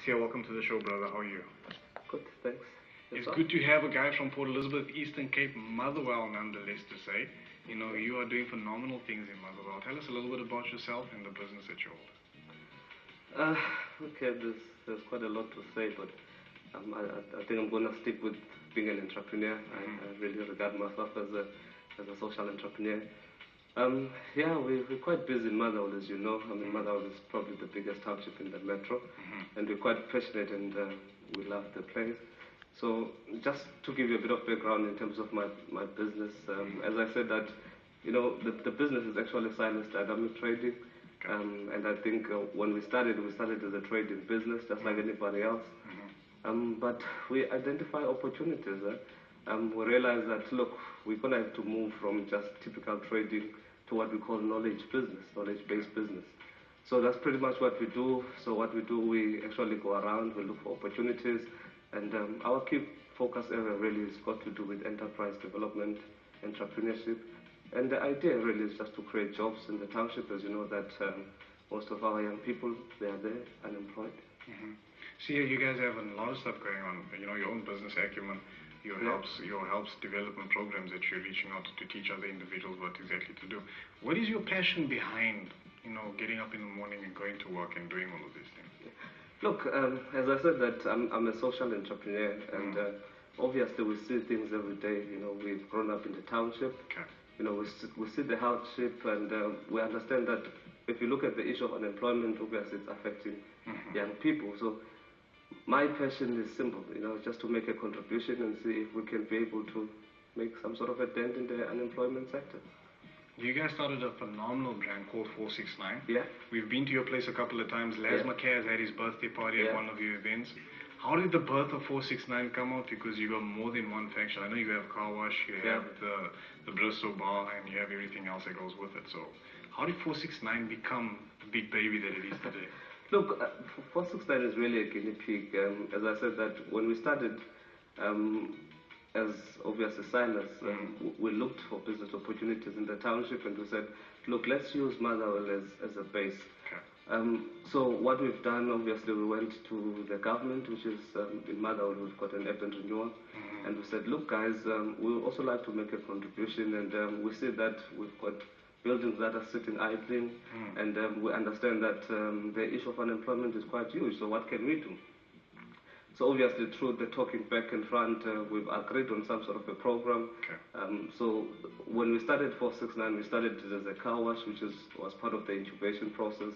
Sia, welcome to the show, brother. How are you? Good, thanks. It's good to have a guy from Port Elizabeth, Eastern Cape, Motherwell, nonetheless, to say. You know, you are doing phenomenal things in Motherwell. Tell us a little bit about yourself and the business that you hold. Okay, there's quite a lot to say, but I think I'm going to stick with being an entrepreneur. I really regard myself as a social entrepreneur. Yeah, we're quite busy in Motherwell, as you know. I mean, Motherwell is probably the biggest township in the metro, and we're quite passionate and we love the place. So just to give you a bit of background in terms of my business, as I said that, you know, the business is actually silence dynamic trading. And I think when we started as a trading business, just like anybody else. But we identify opportunities. We realize that, look, we're going to have to move from just typical trading to what we call knowledge-based business. So that's pretty much what we do. So what we do, we actually go around, we look for opportunities, and our key focus area really has got to do with enterprise development, entrepreneurship, and the idea really is just to create jobs in the township. As you know that most of our young people, they are there, unemployed. See, you guys have a lot of stuff going on. You know, your own business acumen, your helps development programs that you're reaching out to teach other individuals what exactly to do. What is your passion behind, you know, getting up in the morning and going to work and doing all of these things? Look, as I said that I'm a social entrepreneur, and obviously we see things every day. You know, we've grown up in the township. You know, we see the hardship, and we understand that if you look at the issue of unemployment, obviously it's affecting young people. So my passion is simple, you know, just to make a contribution and see if we can be able to make some sort of a dent in the unemployment sector. You guys started a phenomenal brand called 469. Yeah. We've been to your place a couple of times. Laz McKay has had his birthday party at one of your events. How did the birth of 469 come out? Because you got more than one faction. I know you have car wash, you have the Bristol bar, and you have everything else that goes with it. So how did 469 become the big baby that it is today? Look, 469 is really a guinea pig. As I said that when we started, as obviously Silas, we looked for business opportunities in the township, and we said, look, let's use Motherwell as a base. So what we've done, obviously, we went to the government, which is in Motherwell, we've got an urban renewal, and we said, look, guys, we would also like to make a contribution, and we see that we've got buildings that are sitting idling, and we understand that the issue of unemployment is quite huge, so what can we do? So obviously through the talking back and front, we've agreed on some sort of a program. So when we started 469, we started it as a car wash, which was part of the incubation process.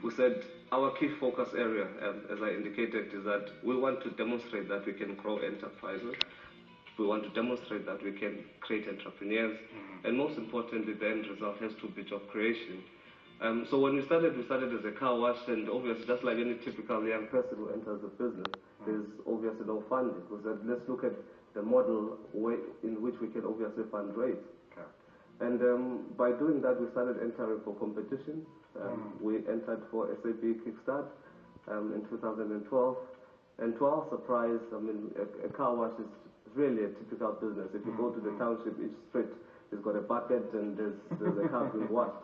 We said our key focus area, as I indicated, is that we want to demonstrate that we can grow enterprises. We want to demonstrate that we can create entrepreneurs. And most importantly, the end result has to be job creation. So when we started as a car wash, and obviously just like any typical young person who enters the business, there's obviously no funding. We said, let's look at the model in which we can obviously fundraise. And by doing that, we started entering for competitions. We entered for SAB Kickstart in 2012. And to our surprise, I mean, a car wash is really a typical business. If you go to the township, each street has got a bucket and there's a car being washed.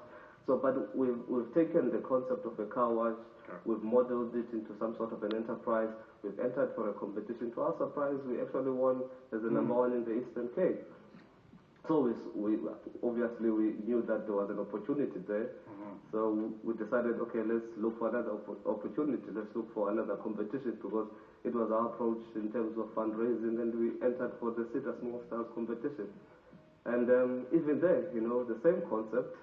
So, but we've taken the concept of a car wash, we've modeled it into some sort of an enterprise, we've entered for a competition. To our surprise, we actually won as the number one in the Eastern Cape. So we obviously we knew that there was an opportunity there. So we decided, okay, let's look for another opportunity, let's look for another competition, because it was our approach in terms of fundraising, and we entered for the Cedar Small Stars competition. And even there, you know, the same concept,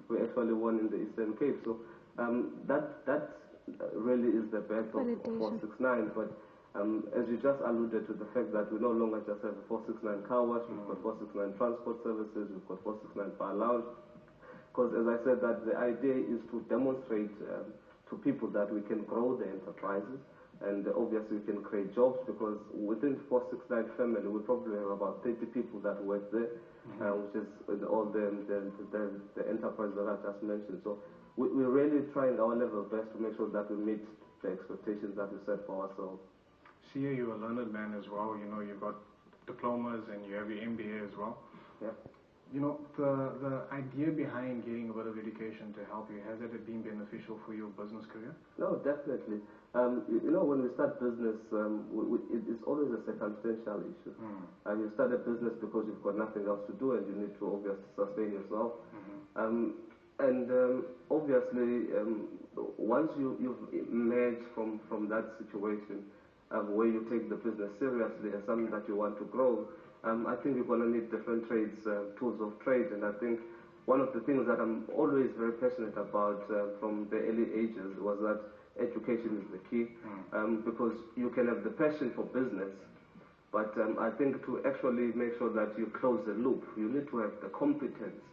we actually won in the Eastern Cape. So that really is the back of 469. But as you just alluded to the fact that we no longer just have a 469 car wash, we've got 469 transport services, we've got 469 Bar Lounge. Because as I said, that the idea is to demonstrate to people that we can grow the enterprises. And obviously we can create jobs, because within 469 family we probably have about 30 people that work there, which is all the enterprise that I just mentioned. So we're really trying our level best to make sure that we meet the expectations that we set for ourselves. See, you're a learned man as well. You know, you've got diplomas and you have your MBA as well. You know, the idea behind getting a bit of education to help you, has it been beneficial for your business career? No, definitely. When we start business, it's always a circumstantial issue. You start a business because you've got nothing else to do and you need to obviously sustain yourself. Obviously, once you've emerged from that situation where you take the business seriously as something that you want to grow, I think you're going to need different trades, tools of trade, and I think one of the things that I'm always very passionate about from the early ages was that education is the key, because you can have the passion for business, but I think to actually make sure that you close the loop, you need to have the competence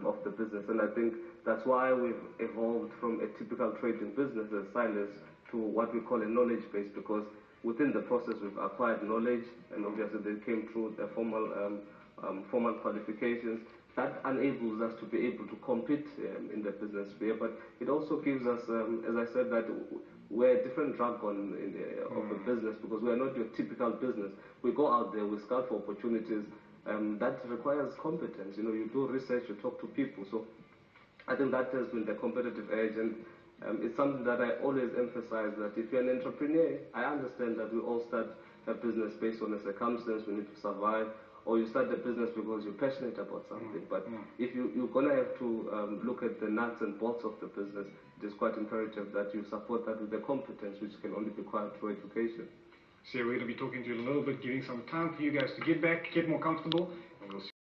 of the business, and I think that's why we've evolved from a typical trading business as Silas to what we call a knowledge base, because within the process we've acquired knowledge, and obviously they came through the formal qualifications that enables us to be able to compete in the business sphere, but it also gives us, as I said, that we're a different jargon of a business, because we're not your typical business. We go out there, we scout for opportunities that requires competence. You do research, you talk to people, so I think that has been the competitive edge, and it's something that I always emphasize, that if you're an entrepreneur, I understand that we all start a business based on a circumstance, we need to survive, or you start a business because you're passionate about something. But if you're going to have to look at the nuts and bolts of the business, it is quite imperative that you support that with the competence, which can only be acquired through education. So we're going to be talking to you in a little bit, giving some time for you guys to get back, get more comfortable, and we'll see